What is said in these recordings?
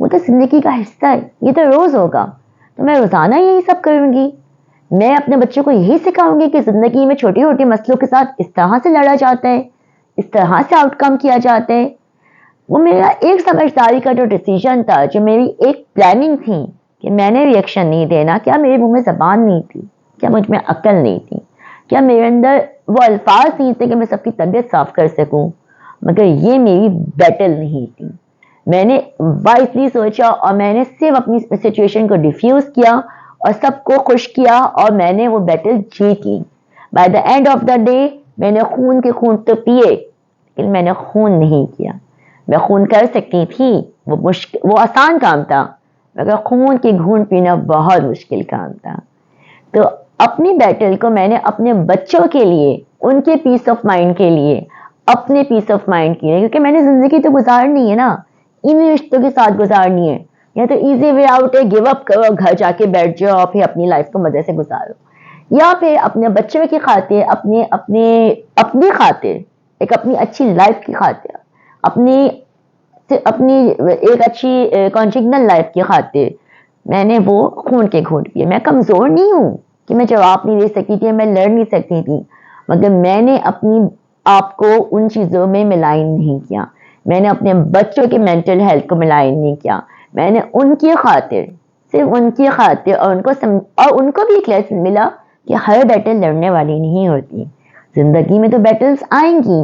وہ تو زندگی کا حصہ ہے, یہ تو روز ہوگا, تو میں روزانہ یہی سب کروں گی. میں اپنے بچوں کو یہی سکھاؤں گی کہ زندگی میں چھوٹی چھوٹی مسئلوں کے ساتھ اس طرح سے لڑا جاتا ہے, اس طرح سے آؤٹ کم کیا جاتا ہے. وہ میرا ایک سمجھداری کا جو ڈیسیژن تھا, جو میری ایک پلاننگ تھی کہ میں نے ریئیکشن نہیں دینا. کیا میرے منہ میں زبان نہیں تھی؟ کیا مجھ میں عقل نہیں تھی؟ کیا میرے اندر وہ الفاظ نہیں تھے کہ میں سب کی طبیعت صاف کر سکوں؟ مگر یہ میری بیٹل نہیں تھی. میں نے وائسلی سوچا اور میں نے صرف اپنی سچویشن کو ڈیفیوز کیا اور سب کو خوش کیا, اور میں نے وہ بیٹل جیت لی. By the and of the day میں نے خون کے خون تو پیے, لیکن میں نے خون نہیں کیا. میں خون کر سکتی تھی, وہ آسان کام تھا, مگر خون کی گھونٹ پینا بہت مشکل کام تھا. تو اپنی بیٹل کو میں نے اپنے بچوں کے لیے, ان کے پیس آف مائنڈ کے لیے, اپنے پیس آف مائنڈ کے لیے, کیونکہ میں نے زندگی تو گزارنی ہے نا, انہیں رشتوں کے ساتھ گزارنی ہے. یا تو ایزی وے آؤٹ ہے, گیو اپ کرو, گھر جا کے بیٹھ جاؤ اور پھر اپنی لائف کو مزے سے گزارو, یا پھر اپنے بچوں کی خاطر, اپنی خاطر, ایک اپنی اچھی لائف کی خاطر, اپنی ایک اچھی کنجنگل لائف کی خاطر میں نے وہ خون کے گھونٹ پیے. میں کمزور نہیں ہوں کہ میں جواب نہیں دے سکتی تھی, میں لڑ نہیں سکتی تھی, مگر میں نے اپنی آپ کو ان چیزوں میں ملائن نہیں کیا. میں نے اپنے بچوں کی مینٹل ہیلتھ کو ملائن نہیں کیا. میں نے ان کی خاطر, صرف ان کی خاطر, اور ان کو بھی ایک لیسن ملا کہ ہر بیٹل لڑنے والی نہیں ہوتی. زندگی میں تو بیٹلز آئیں گی,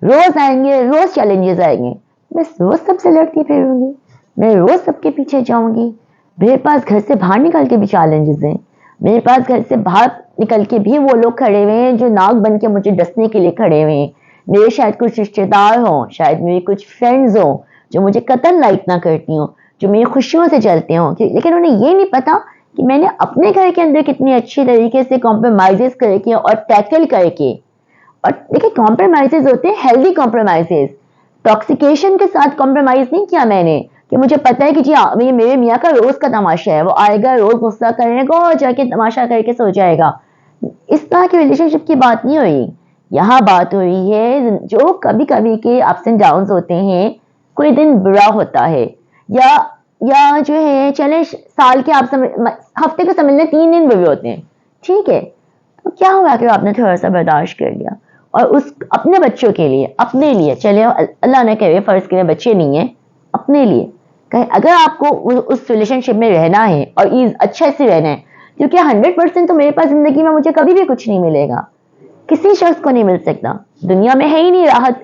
روز آئیں گے, روز چیلنجز آئیں گے. میں روز سب سے لڑتی پھروں گی, میں روز سب کے پیچھے جاؤں گی. میرے پاس گھر سے باہر نکل کے بھی چیلنجز ہیں. میرے پاس گھر سے باہر نکل کے بھی وہ لوگ کھڑے ہوئے ہیں جو ناک بن کے مجھے ڈسنے کے لیے کھڑے ہوئے ہیں. میرے شاید کچھ رشتے دار ہوں, شاید میری کچھ فرینڈز ہوں جو مجھے قتل لائک نہ کرتی ہوں, جو میری خوشیوں سے چلتے ہوں, لیکن انہیں یہ نہیں پتا کہ میں نے اپنے گھر کے اندر کتنی اچھی طریقے سے کمپرومائز کر کے اور ٹیکل کر کے, اور دیکھیں کمپرومائز ہوتے ہیں ہیلدی کمپرومائز, ٹاکسیکیشن کے ساتھ کمپرومائز نہیں کیا میں نے, کہ مجھے پتا ہے کہ جی یہ میرے میاں کا روز کا تماشا ہے, وہ آئے گا روز غصہ کرنے کو اور جا کے تماشا کر کے سو جائے گا. اس طرح کی ریلیشن شپ کی بات نہیں ہوئی. یہاں بات ہو رہی ہے جو کبھی کبھی کے اپس اینڈ ڈاؤنز ہوتے ہیں, کوئی دن برا ہوتا ہے, یا جو ہے چلے سال کے آپ ہفتے کو سمجھ لیں 3 دن برے ہوتے ہیں, ٹھیک ہے, تو کیا ہوا کہ آپ نے تھوڑا سا برداشت کر لیا, اور اس اپنے بچوں کے لیے, اپنے لیے, چلے اللہ نہ کرے فرض کرے بچے نہیں ہیں, اپنے لیے اگر آپ کو اس ریلیشن شپ میں رہنا ہے اور اچھے سے رہنا ہے, کیونکہ 100% تو میرے پاس زندگی میں مجھے کبھی بھی کچھ نہیں ملے گا, کسی شخص کو نہیں مل سکتا, دنیا میں ہے ہی نہیں راحت.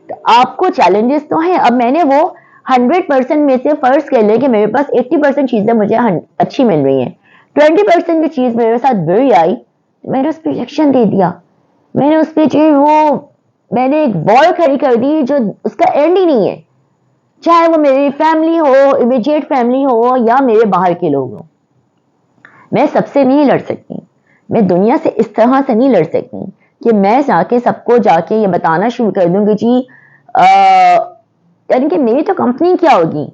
تو آپ کو چیلنجز تو ہیں. اب میں نے وہ 100% میں سے فرض کر لے کہ میرے پاس 80% چیزیں مجھے اچھی مل رہی ہیں, 20% جو چیز میرے ساتھ بری آئی میں نے اس پہ ریئیکشن دے دیا. میں نے اس پہ میں نے ایک وار کھڑی کر دی جو اس کا اینڈ ہی نہیں ہے, چاہے وہ میری فیملی ہو, امیجیٹ فیملی ہو, یا میرے باہر کے لوگ ہوں. میں سب سے نہیں لڑ سکتی, میں دنیا سے اس طرح سے نہیں لڑ سکتی کہ میں جا کے سب کو جا کے یہ بتانا شروع کر دوں کہ جی یعنی کہ میری تو کمپنی کیا ہوگی,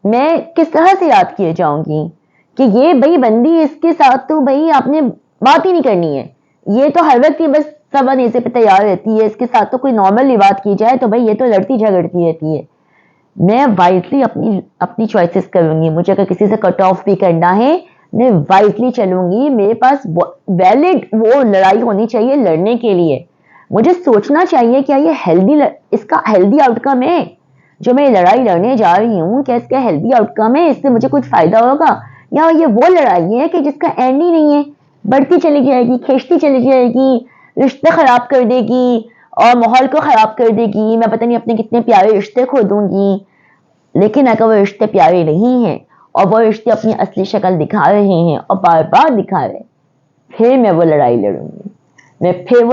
میں کس طرح سے یاد کیے جاؤں گی کہ یہ بھائی بندی, اس کے ساتھ تو بھائی آپ نے بات ہی نہیں کرنی ہے, یہ تو ہر وقت ہی بس سب نیزے پہ تیار رہتی ہے, اس کے ساتھ تو کوئی نارمل بات کی جائے تو بھائی یہ تو لڑتی جھگڑتی رہتی ہے. میں وائزلی اپنی چوائسیز کروں گی. مجھے اگر کسی سے کٹ آف بھی کرنا ہے میں وائزلی چلوں گی. میرے پاس ویلڈ وہ لڑائی ہونی چاہیے لڑنے کے لیے. مجھے سوچنا چاہیے کیا یہ اس کا ہیلدی آؤٹ کم ہے, جو میں لڑائی لڑنے جا رہی ہوں کیا اس کا ہیلدی آؤٹ کم ہے, اس سے مجھے کچھ فائدہ ہوگا, یا یہ وہ لڑائی ہے کہ جس کا اینڈ ہی نہیں ہے, بڑھتی چلی جائے گی, کھینچتی چلی جائے گی, رشتے خراب کر دے گی اور ماحول کو خراب کر دے گی. میں پتہ نہیں اپنے کتنے پیارے رشتے کھو دوں گی. لیکن اگر وہ رشتے پیارے نہیں ہیں اور وہ رشتے اپنی اصلی شکل دکھا رہے ہیں اور بار بار دکھا رہے, پھر میں وہ لڑائی لڑوں گی, میں پھر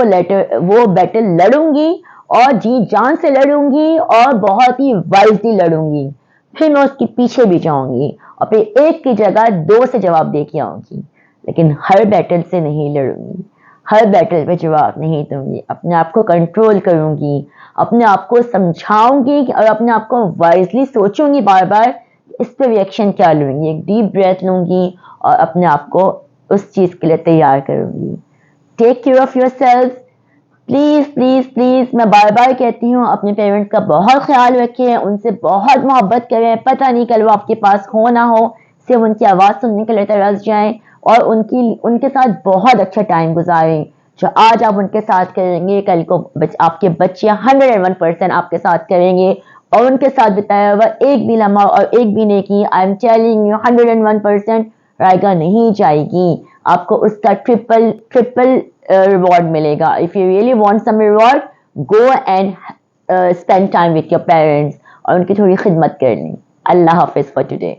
وہ بیٹل لڑوں گی, اور جی جان سے لڑوں گی, اور بہت ہی وائزلی لڑوں گی. پھر میں اس کے پیچھے بھی جاؤں گی اور پھر ایک کی جگہ 2 سے جواب دے کے آؤں گی. لیکن ہر بیٹل سے نہیں لڑوں گی, ہر بیٹل پہ جواب نہیں دوں گی. اپنے آپ کو کنٹرول کروں گی, اپنے آپ کو سمجھاؤں گی اور اپنے آپ کو وائزلی سوچوں گی بار بار اس پہ ریئیکشن کیا لوں گی. ایک ڈیپ بریتھ لوں گی اور اپنے آپ کو اس چیز کے لیے تیار کروں گی. Take care of your self, please please please میں بار بار کہتی ہوں اپنے پیرنٹس کا بہت خیال رکھیں, ان سے بہت محبت کریں, پتہ نہیں کل وہ آپ کے پاس ہو نہ ہو, صرف ان کی آواز سننے کے لیے ترس جائیں, اور ان کے ساتھ بہت اچھا ٹائم گزاریں. جو آج آپ ان کے ساتھ کریں گے کل کو آپ کے بچے 101% آپ کے ساتھ کریں گے, اور ان کے ساتھ بتایا ہوا ایک بھی لمحہ اور ایک بھی نیکی, آئی ایم ٹیلنگ یو 101% رائگا نہیں جائے گی, آپ کو اس کا ٹرپل ریوارڈ ملے گا. If you really want some reward, go and spend time with your parents, اور ان کی تھوڑی خدمت کر لیں. اللہ حافظ فار ٹوڈے.